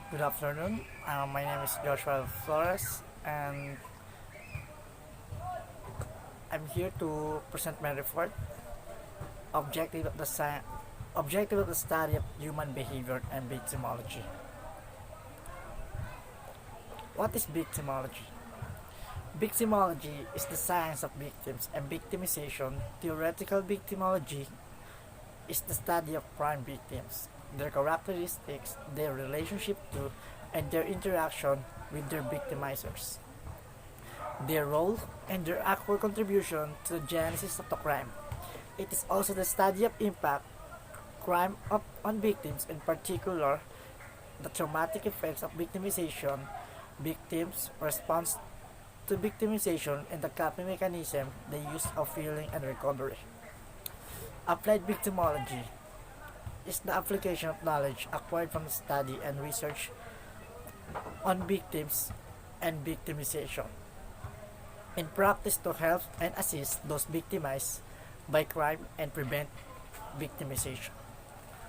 Good afternoon. My name is Joshua Flores, and I'm here to present my report. Objective of the sci- Objective of the study of human behavior and victimology. What is victimology? Victimology is the science of victims, and victimization. Theoretical victimology is the study of crime victims, their characteristics, their relationship to, and their interaction with their victimizers, their role, and their actual contribution to the genesis of the crime. It is also the study of impact crime on victims, in particular the traumatic effects of victimization, victims' response to victimization, and the coping mechanism they use of healing and recovery. Applied victimology is the application of knowledge acquired from study and research on victims and victimization in practice to help and assist those victimized by crime and prevent victimization.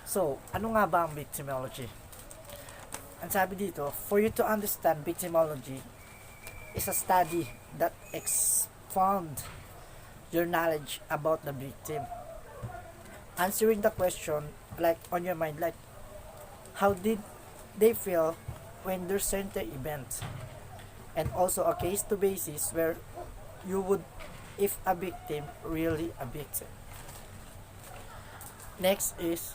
So, ano nga ba ang victimology? Ang sabi dito, for you to understand victimology is a study that expound your knowledge about the victim. Answering the question like on your mind, like how did they feel when there's certain event, and also a case to basis where you would if a victim really a victim. Next is,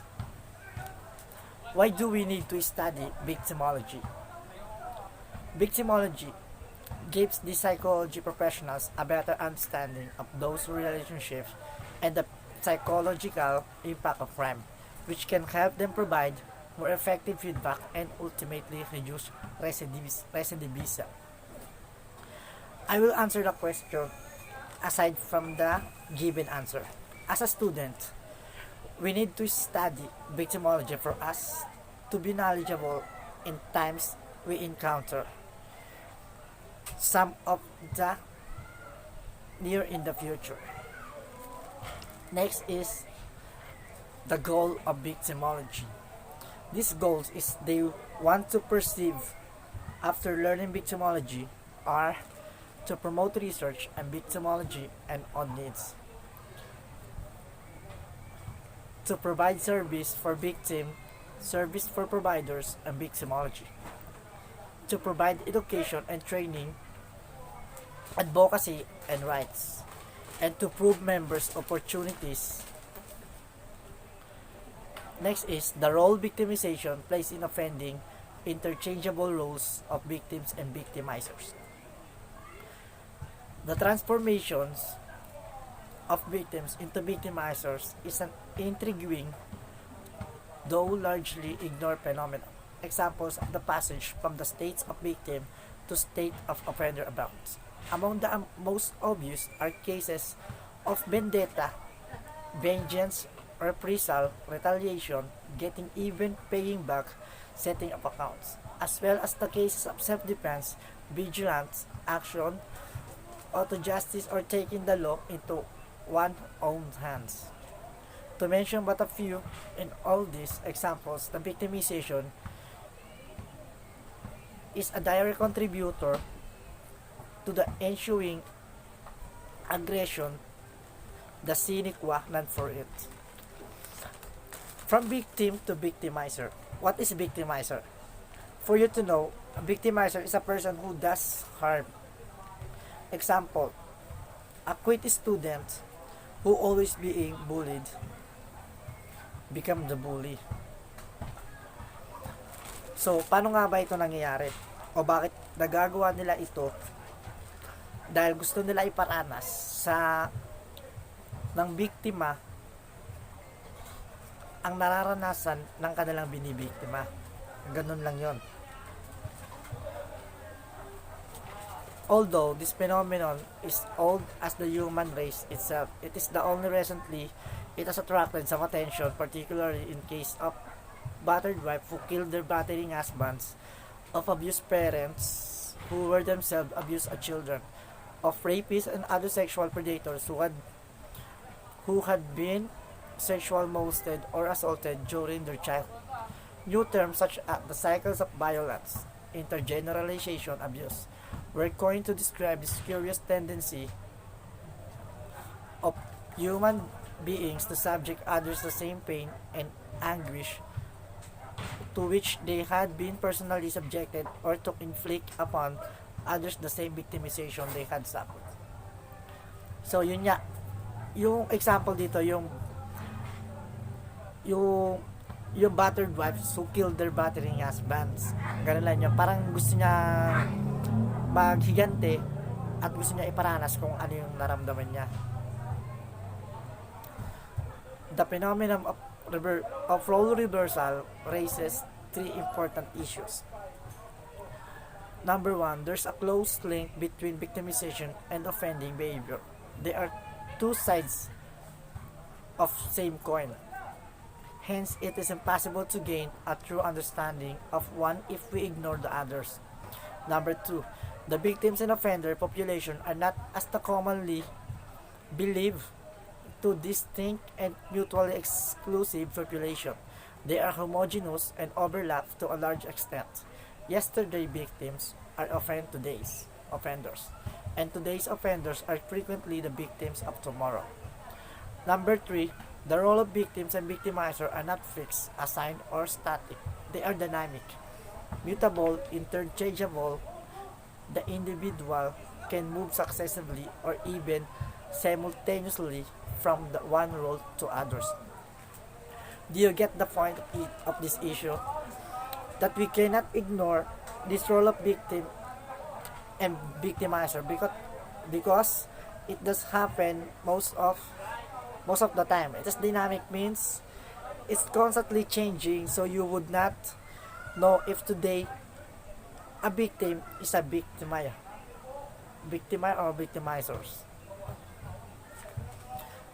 why do we need to study victimology? Victimology gives the psychology professionals a better understanding of those relationships and the psychological impact of crime, which can help them provide more effective feedback and ultimately reduce recidivism. I will answer the question aside from the given answer. As a student, we need to study victimology for us to be knowledgeable in times we encounter some of the near in the future. Next is the goal of victimology. These goals is they want to perceive after learning victimology are to promote research and victimology and on needs, to provide service for providers and victimology, to provide education and training, advocacy and rights, and to prove members opportunities. Next is the role victimization plays in offending interchangeable roles of victims and victimizers. The transformations of victims into victimizers is an intriguing, though largely ignored phenomenon. Examples of the passage from the states of victim to state of offender abounds. Among the most obvious are cases of vendetta, vengeance, reprisal, retaliation, getting even, paying back, setting up accounts, as well as the cases of self-defense, vigilance, action, auto justice, or taking the law into one's own hands. To mention but a few, in all these examples, the victimization is a direct contributor to the ensuing aggression, the sine qua non for it. From victim to victimizer. What is victimizer? For you to know, a victimizer is a person who does harm. Example, a quit student who always being bullied become the bully. So, paano nga ba ito nangyayari? O bakit nagagawa nila ito? Dahil gusto nila iparanas sa ng biktima ang nararanasan ng kanilang binibiktima. Ganun lang yon. Although this phenomenon is old as the human race itself, it is the only recently it has attracted some attention, particularly in case of battered wife who killed their battering husbands, of abused parents who were themselves abused as children, of rapists and other sexual predators who had been sexual molested or assaulted during their childhood. New terms such as the cycles of violence, intergeneralization, abuse were coined to describe this curious tendency of human beings to subject others to the same pain and anguish to which they had been personally subjected, or to inflict upon others the same victimization they had suffered. So yun nga, yung example dito, yung yung battered wives who killed their battering husbands. Ganun lang yun. Parang gusto niya maghigante at gusto niya iparanas kung ano yung naramdaman niya. The phenomenon of role reversal raises three important issues. Number one, there's a close link between victimization and offending behavior. They are two sides of same coin. Hence, it is impossible to gain a true understanding of one if we ignore the others. Number two, the victims and offender population are not, as the commonly believed, two distinct and mutually exclusive population. They are homogeneous and overlap to a large extent. Yesterday victims are often today's offenders, and today's offenders are frequently the victims of tomorrow. Number three, the role of victims and victimizer are not fixed, assigned, or static. They are dynamic, mutable, interchangeable. The individual can move successively or even simultaneously from the one role to others. Do you get the point of this issue? That we cannot ignore this role of victim and victimizer because it does happen most of the time. It is dynamic, means it's constantly changing, so you would not know if today a victim is a victimizer or victimizers.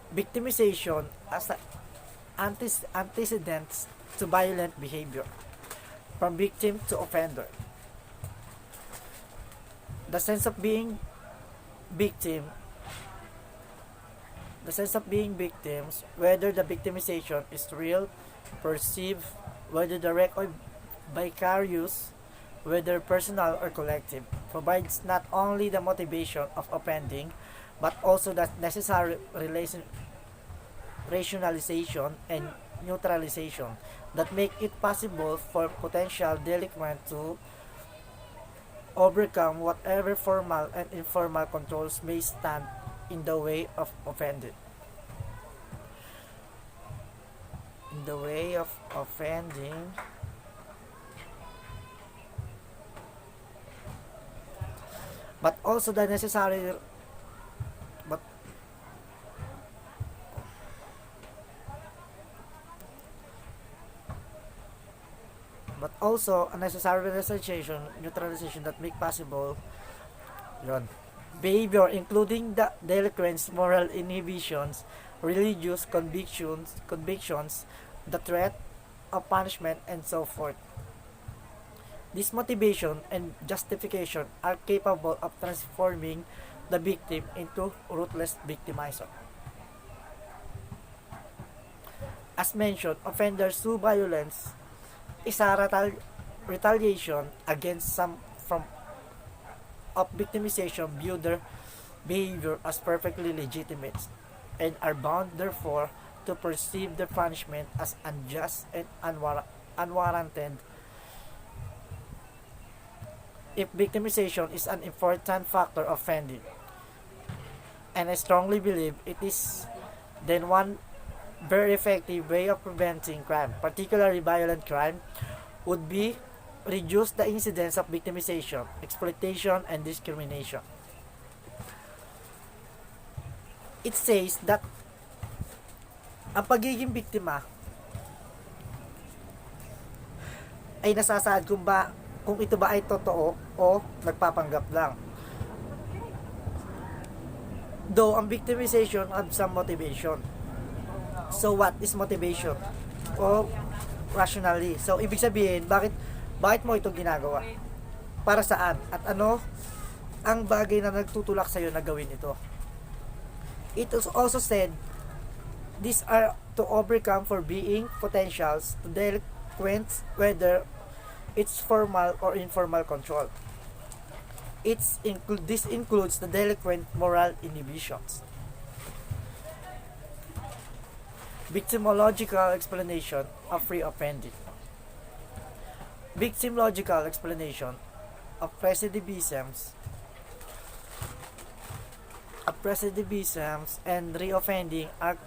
Victimization as an antecedent to violent behavior, from victim to offender. The sense of being victims, whether the victimization is real, perceived, whether direct or vicarious, whether personal or collective, provides not only the motivation of offending, but also the necessary rationalization and neutralization that make it possible for potential delinquent to overcome whatever formal and informal controls may stand in the way of offending. But also the necessary but also a necessary neutralization that make possible behavior, including the delinquent's moral inhibitions, religious convictions, the threat of punishment, and so forth. This motivation and justification are capable of transforming the victim into ruthless victimizer. As mentioned, offenders through violence is a retaliation against some form of victimization view their behavior as perfectly legitimate and are bound therefore to perceive their punishment as unjust and unwarranted. If victimization is an important factor of offending, and I strongly believe it is, then one very effective way of preventing crime, particularly violent crime, would be reduce the incidence of victimization, exploitation, and discrimination. It says that ang pagiging biktima ay nasasaad kung ito ba ay totoo o nagpapanggap lang. Though ang victimization have some motivation. So what is motivation? O rationally. So ibig sabihin, bakit mo ito ginagawa? Para saan? At ano ang bagay na nagtutulak sa iyo na gawin ito? It is also said these are to overcome for being potentials consequence, whether it's formal or informal control. This includes the delinquent moral inhibitions. Victimological explanation of reoffending. Victimological explanation of recidivisms and reoffending are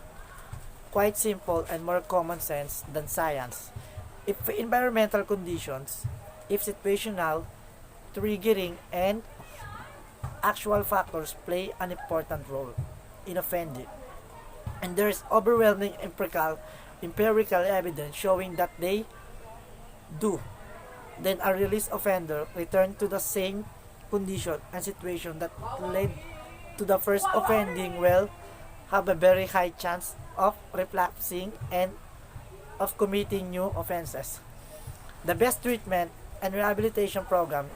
quite simple and more common sense than science. If environmental conditions, if situational, triggering, and actual factors play an important role in offending, and there is overwhelming empirical evidence showing that they do, then a released offender return to the same condition and situation that led to the first offending will have a very high chance of relapsing and of committing new offenses. The best treatment and rehabilitation program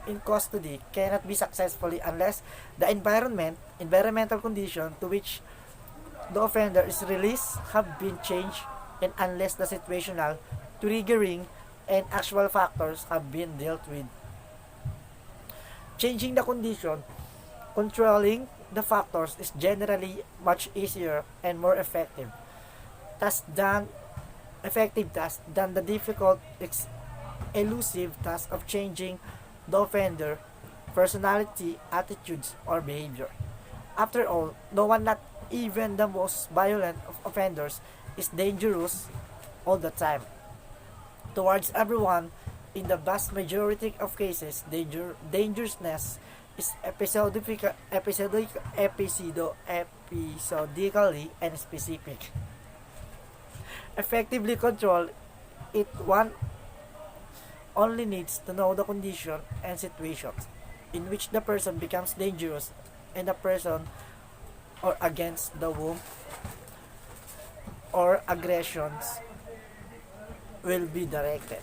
in custody cannot be successfully unless the environmental condition to which the offender is released have been changed, and unless the situational, triggering, and actual factors have been dealt with. Changing the condition, controlling the factors is generally much easier and more effective task than the difficult, elusive task of changing the offender personality, attitudes, or behavior. After all, no one, not even the most violent of offenders, is dangerous all the time. Towards everyone, in the vast majority of cases, dangerousness is episodically and specific. Effectively control it, one only needs to know the condition and situations in which the person becomes dangerous and the person or against the whom or aggressions will be directed.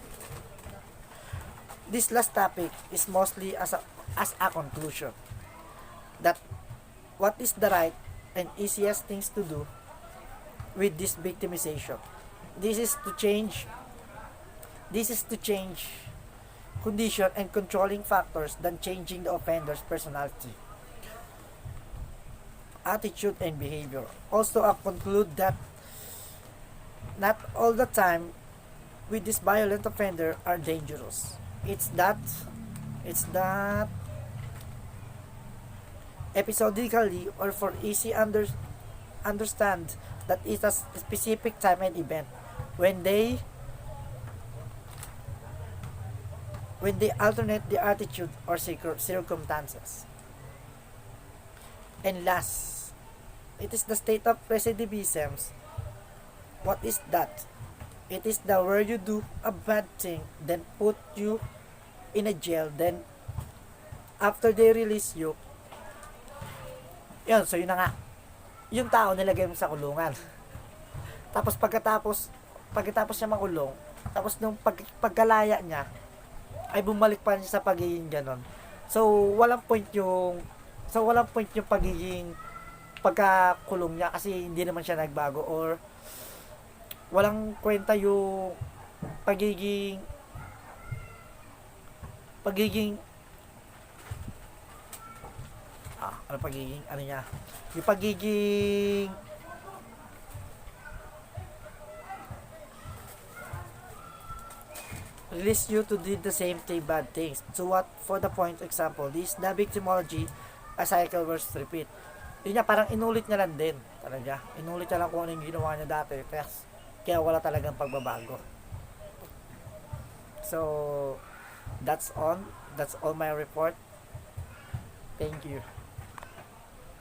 This last topic is mostly as a conclusion that what is the right and easiest things to do with this victimization. This is to change condition and controlling factors than changing the offender's personality, attitude, and behavior. Also, I conclude that not all the time with this violent offender are dangerous. It's that episodically or for easy understand that it's a specific time and event when they alternate the attitude or circumstances. And last, it is the state of recidivism. What is that? It is the where you do a bad thing, then put you in a jail, then after they release you, yun, so yun na nga, yung tao nilagay mo sa kulungan. Tapos pagkatapos niya makulong, tapos nung pagkalaya niya, ay bumalik pa niya sa pagiging ganon. So walang point yung pagiging pagkakulong niya kasi hindi naman siya nagbago, or walang kwenta yung pagiging yung pagiging release you to do the same thing, bad things. So what, for the point example, this the victimology, a cycle versus repeat. Yun niya, parang inulit niya lang din talaga. Inulit niya lang kung ano yung ginawa niya dati. Kaya wala talagang pagbabago. So that's all my report. Thank you.